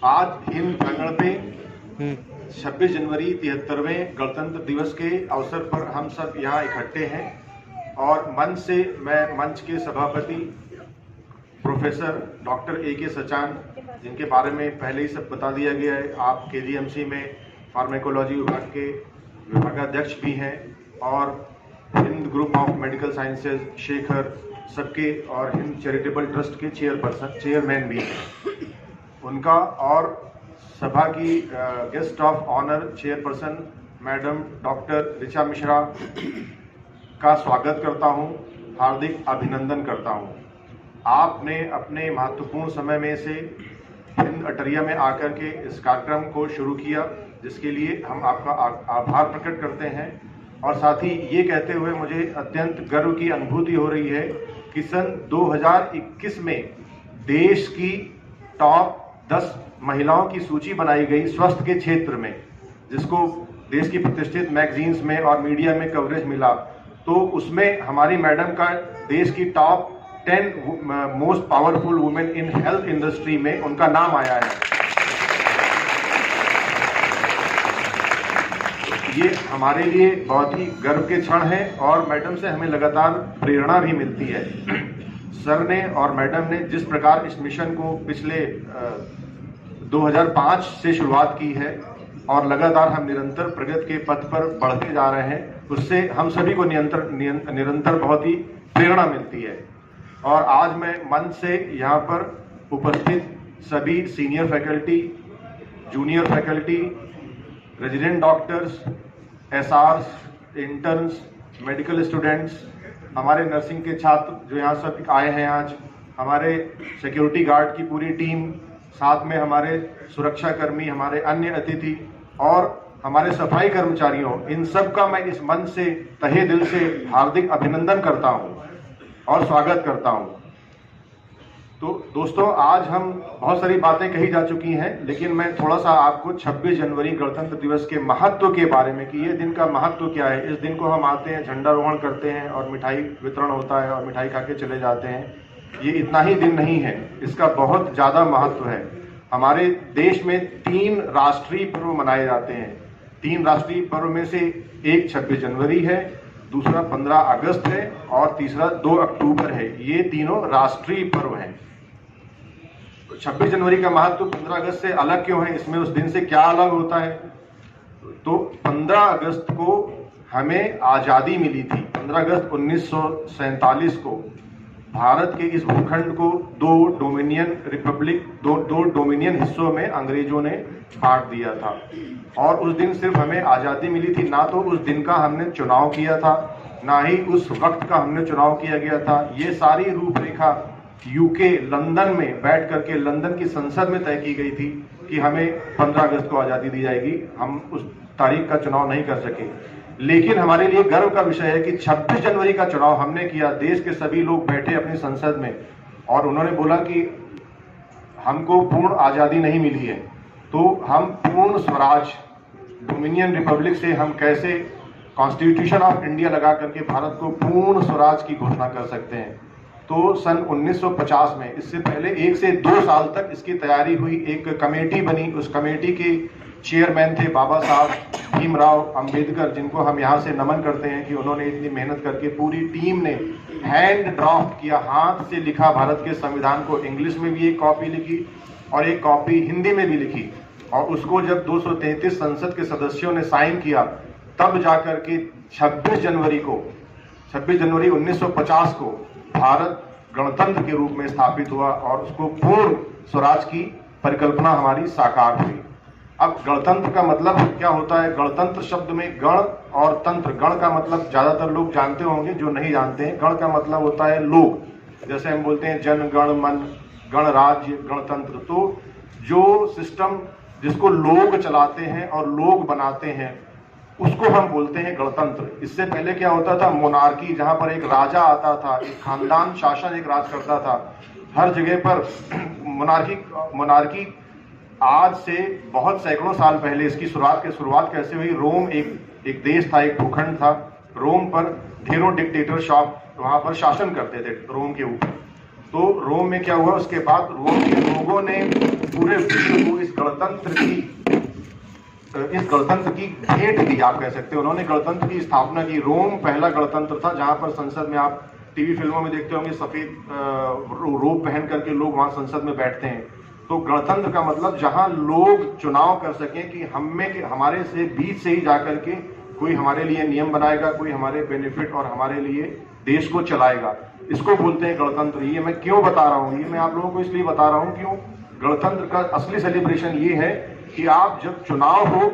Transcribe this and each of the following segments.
आज हिंद प्रांगण पे 26 जनवरी 73वें गणतंत्र दिवस के अवसर पर हम सब यहाँ इकट्ठे हैं और मंच से मैं मंच के सभापति प्रोफेसर डॉक्टर ए के सचान, जिनके बारे में पहले ही सब बता दिया गया है, आप केजीएमसी में फार्मेकोलॉजी विभाग के विभागाध्यक्ष भी हैं और Hind group of medical sciences Shekhar सबके और हिंद चैरिटेबल ट्रस्ट के चेयरमैन भी हैं उनका, और सभा की guest of honour chairperson madam doctor Richa Mishra का स्वागत करता हूं, हार्दिक अभिनंदन करता हूं। आपने अपने महत्वपूर्ण समय में से हिंद अटरिया में आकर के इस कार्यक्रम को शुरू किया, जिसके लिए हम आपका आभार प्रकट करते हैं और साथ ही ये कहते हुए मुझे अत्यंत गर्व की अनुभूति हो रही है कि सन 2021 में देश की टॉप 10 महिलाओं की सूची बनाई गई स्वास्थ्य के क्षेत्र में, जिसको देश की प्रतिष्ठित मैगजीन्स में और मीडिया में कवरेज मिला, तो उसमें हमारी मैडम का देश की top 10 most powerful women in health industry में उनका नाम आया है। ये हमारे लिए बहुत ही गर्व के क्षण है और मैडम से हमें लगातार प्रेरणा भी मिलती है। सर ने और मैडम ने जिस प्रकार इस मिशन को पिछले 2005 से शुरुआत की है और लगातार हम निरंतर प्रगति के पथ पर बढ़ते जा रहे हैं, उससे हम सभी को निरंतर बहुत ही प्रेरणा मिलती है। और आज मैं मंच से यहाँ पर उपस्थित सभी senior faculty, junior faculty, resident doctors, SRs, interns, medical students, हमारे नर्सिंग के छात्र जो यहाँ सब आए हैं आज, हमारे सिक्योरिटी गार्ड की पूरी टीम, साथ में हमारे सुरक्षा कर्मी, हमारे अन्य अतिथि और हमारे सफाई कर्मचारियों, इन सब का मैं इस मंच से तहे दिल से हार्दिक अभिनंदन करता हूँ और स्वागत करता हूँ। तो दोस्तों, आज हम बहुत सारी बातें कही जा चुकी हैं, लेकिन मैं थोड़ा सा आपको 26 जनवरी गणतंत्र दिवस के महत्व के बारे में कि ये दिन का महत्व क्या है। इस दिन को हम आते हैं, झंडारोहण करते हैं और मिठाई वितरण होता है और मिठाई खा के चले जाते हैं। ये इतना ही दिन नहीं है, इसका बहुत ज़्यादा महत्व है। हमारे देश में 3 राष्ट्रीय पर्व मनाए जाते हैं। 3 राष्ट्रीय पर्व में से एक 26 जनवरी है, दूसरा 15 अगस्त है और तीसरा 2 अक्टूबर है। ये तीनों राष्ट्रीय पर्व हैं। 26 जनवरी का महत्व 15 अगस्त से अलग क्यों है, इसमें उस दिन से क्या अलग होता है? तो 15 अगस्त को हमें आज़ादी मिली थी। 15 अगस्त 1947 को भारत के इस भूखंड को दो डोमिनियन हिस्सों में अंग्रेजों ने बांट दिया था और उस दिन सिर्फ हमें आज़ादी मिली थी। ना तो उस दिन का हमने चुनाव किया था, ना ही उस वक्त का हमने चुनाव किया गया था। ये सारी रूपरेखा यूके लंदन में बैठ करके लंदन की संसद में तय की गई थी कि हमें 15 अगस्त को आज़ादी दी जाएगी। हम उस तारीख का चुनाव नहीं कर सके, लेकिन हमारे लिए गर्व का विषय है कि 26 जनवरी का चुनाव हमने किया। देश के सभी लोग बैठे अपनी संसद में और उन्होंने बोला कि हमको पूर्ण आज़ादी नहीं मिली है, तो हम पूर्ण स्वराज डोमिनियन रिपब्लिक से हम कैसे कॉन्स्टिट्यूशन ऑफ इंडिया लगा करके भारत को पूर्ण स्वराज की घोषणा कर सकते हैं। तो सन 1950 में, इससे पहले 1 से 2 साल तक इसकी तैयारी हुई। एक कमेटी बनी, उस कमेटी के चेयरमैन थे बाबा साहब भीमराव अंबेडकर, जिनको हम यहाँ से नमन करते हैं कि उन्होंने इतनी मेहनत करके पूरी टीम ने हैंड ड्राफ्ट किया, हाथ से लिखा भारत के संविधान को। इंग्लिश में भी एक कॉपी लिखी और एक कॉपी हिंदी में भी लिखी और उसको जब 233 संसद के सदस्यों ने साइन किया, तब जाकर के 26 जनवरी 1950 को भारत गणतंत्र के रूप में स्थापित हुआ और उसको पूर्ण स्वराज की परिकल्पना हमारी साकार हुई। अब गणतंत्र का मतलब क्या होता है? गणतंत्र शब्द में गण और तंत्र, गण का मतलब ज्यादातर लोग जानते होंगे, जो नहीं जानते हैं, गण का मतलब होता है लोग। जैसे हम बोलते हैं जन गण मन, गणराज्य, गणतंत्र। तो जो सिस्टम जिसको लोग चलाते हैं और लोग बनाते हैं, उसको हम बोलते हैं गणतंत्र। इससे पहले क्या होता था? मोनार्की, जहां पर एक राजा आता था, एक खानदान शासन एक राज करता था हर जगह पर। मोनार्की आज से बहुत सैकड़ों साल पहले इसकी शुरुआत कैसे हुई? रोम एक देश था, एक भूखंड था। रोम पर ढेरों डिक्टेटरशिप वहां पर शासन करते थे रोम के ऊपर। तो रोम में क्या हुआ? उसके बाद रोम के लोगों ने पूरे विश्व को इस इस गणतंत्र की भेंट दी, आप कह सकते हैं। उन्होंने गणतंत्र की स्थापना की। रोम पहला गणतंत्र था जहां पर संसद में, आप टीवी फिल्मों में देखते होंगे, सफेद रोब पहन करके लोग वहां संसद में बैठते हैं। तो गणतंत्र का मतलब जहां लोग चुनाव कर सकें कि हमारे से बीच से ही जाकर के कोई हमारे लिए नियम बनाएगा, कोई हमारे बेनिफिट और हमारे लिए देश को चलाएगा, इसको बोलते हैं गणतंत्र। ये मैं क्यों बता रहा हूं, ये मैं आप लोगों को इसलिए बता रहा हूं क्यों गणतंत्र का असली सेलिब्रेशन ये है कि आप जब चुनाव हो,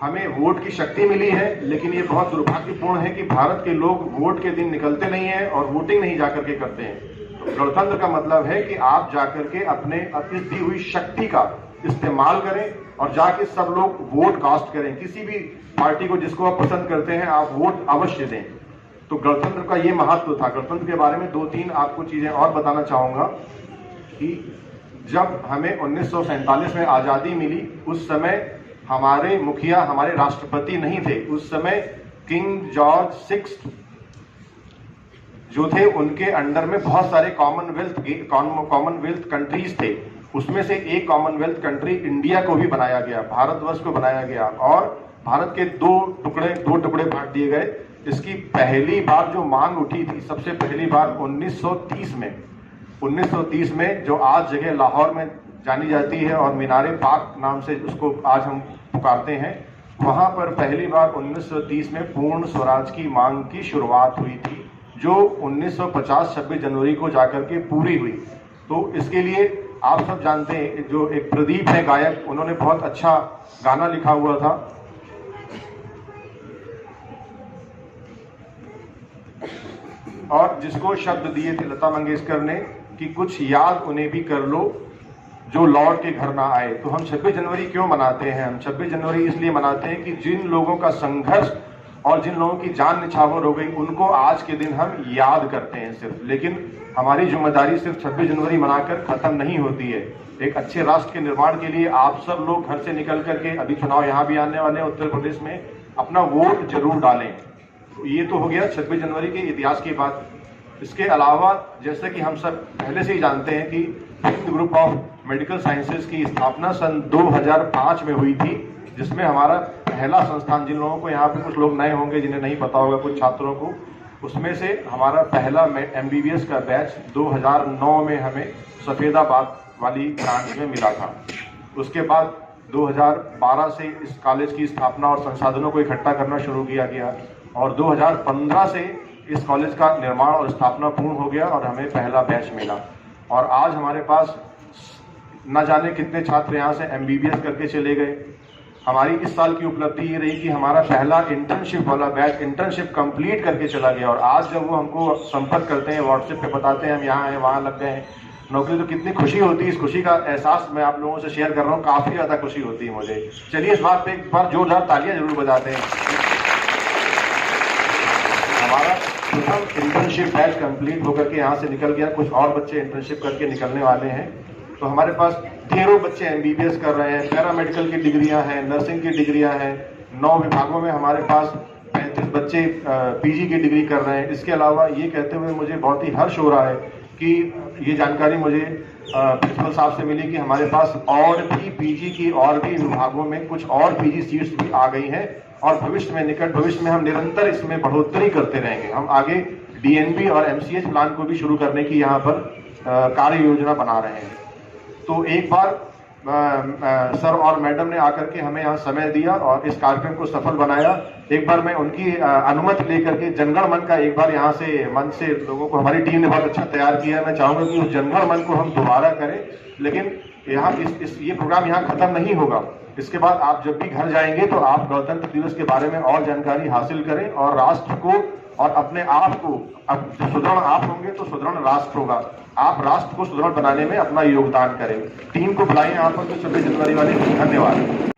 हमें वोट की शक्ति मिली है, लेकिन ये बहुत दुर्भाग्यपूर्ण है कि भारत के लोग वोट के दिन निकलते नहीं हैं और वोटिंग नहीं जाकर के करते हैं। तो गणतंत्र का मतलब है कि आप जाकर के अपने इस दी हुई शक्ति का इस्तेमाल करें और जाके सब लोग वोट कास्ट करें। किसी भी पार्टी को जिसको आप पसंद करते हैं, आप वोट अवश्य दें। तो गणतंत्र का ये महत्व था। गणतंत्र के बारे में 2-3 आपको चीजें और बताना चाहूंगा कि जब हमें 1947 में आजादी मिली, उस समय हमारे मुखिया, हमारे राष्ट्रपति नहीं थे। उस समय किंग जॉर्ज 6 जो थे, उनके अंडर में बहुत सारे कॉमनवेल्थ कंट्रीज थे। उसमें से एक कॉमनवेल्थ कंट्री इंडिया को भी बनाया गया, भारतवर्ष को बनाया गया, और भारत के दो टुकड़े बांट दिए गए। इसकी पहली बार जो मांग उठी थी, सबसे पहली बार 1930 में जो आज जगह लाहौर में जानी जाती है और मीनारे पाक नाम से उसको आज हम पुकारते हैं, वहां पर पहली बार 1930 में पूर्ण स्वराज की मांग की शुरुआत हुई थी, जो 1950 26 जनवरी को जाकर के पूरी हुई। तो इसके लिए आप सब जानते हैं, जो एक प्रदीप है गायक, उन्होंने बहुत अच्छा गाना लिखा हुआ था, और जिसको शब्द दिए थे लता मंगेशकर ने कि कुछ याद उन्हें भी कर लो जो लौट के घर ना आए। तो हम 26 जनवरी क्यों मनाते हैं? हम 26 जनवरी इसलिए मनाते हैं कि जिन लोगों का संघर्ष और जिन लोगों की जान निछावर हो गई, उनको आज के दिन हम याद करते हैं सिर्फ। लेकिन हमारी जिम्मेदारी सिर्फ 26 जनवरी मनाकर खत्म नहीं होती है। एक अच्छे राष्ट्र के निर्माण के लिए आप सब लोग घर से निकल करके, अभी चुनाव यहाँ भी आने वाले हैं उत्तर प्रदेश में, अपना वोट जरूर डालें। तो ये तो हो गया 26 जनवरी के इतिहास की बात। इसके अलावा जैसे कि हम सब पहले से ही जानते हैं कि fifth group of medical sciences की स्थापना सन 2005 में हुई थी, जिसमें हमारा पहला संस्थान, जिन लोगों को यहाँ पे कुछ लोग नए होंगे जिन्हें नहीं पता होगा, कुछ छात्रों को, उसमें से हमारा पहला MBBS का बैच 2009 में हमें सफेदाबाद वाली ब्रांच में मिला था। उसके बाद 2012 से इस कॉलेज की स्थापना और संसाधनों को इकट्ठा करना शुरू किया गया, और 2015 से इस कॉलेज का निर्माण और स्थापना पूर्ण हो गया और हमें पहला बैच मिला। और आज हमारे पास न जाने कितने छात्र यहाँ से MBBS करके चले गए। हमारी इस साल की उपलब्धि ये रही कि हमारा पहला इंटर्नशिप वाला बैच इंटर्नशिप कंप्लीट करके चला गया, और आज जब वो हमको संपर्क करते हैं, व्हाट्सएप पे बताते हैं हम यहाँ हैं, वहाँ लग गए हैं नौकरी, तो कितनी खुशी होती है। इस खुशी का एहसास मैं आप लोगों से शेयर कर रहा हूँ, काफ़ी ज़्यादा खुशी होती है मुझे। चलिए इस बात पे एक बार जोरदार तालियां जरूर बजाते हैं। हमारा प्रथम इंटर्नशिप बैच कंप्लीट होकर के यहाँ से निकल गया, कुछ और बच्चे इंटर्नशिप करके निकलने वाले हैं। तो हमारे पास ढेरों बच्चे MBBS कर रहे हैं, पैरामेडिकल की डिग्रियां हैं, नर्सिंग की डिग्रियां हैं, 9 विभागों में हमारे पास 35 बच्चे PG की डिग्री कर रहे हैं। इसके अलावा ये कहते हुए मुझे बहुत ही हर्ष हो रहा है कि ये जानकारी मुझे प्रिंसिपल साहब से मिली कि हमारे पास और भी PG की और भी विभागों में कुछ और PG सीट्स भी आ गई हैं, और भविष्य में, निकट भविष्य में हम निरंतर इसमें बढ़ोतरी करते रहेंगे। हम आगे DNB और MCH प्लान को भी शुरू करने की यहाँ पर कार्य योजना बना रहे हैं। तो एक बार सर और मैडम ने आकर के हमें यहाँ समय दिया और इस कार्यक्रम को सफल बनाया। एक बार मैं उनकी अनुमति लेकर के जनगण मन का एक बार यहाँ से मन से लोगों को, हमारी टीम ने बहुत अच्छा तैयार किया है, मैं चाहूंगा कि उस जनगण मन को हम दोबारा करें। लेकिन यहाँ ये प्रोग्राम यहाँ खत्म नहीं होगा। इसके बाद आप जब भी घर जाएंगे तो आप गणतंत्र दिवस के बारे में और जानकारी हासिल करें, और राष्ट्र को और अपने आप को, अब सुदृढ़ आप होंगे तो सुदृढ़ राष्ट्र होगा। आप राष्ट्र को सुदृढ़ बनाने में अपना योगदान करें। टीम को बुलाएं यहाँ पर तो 26 जनवरी वाले। धन्यवाद।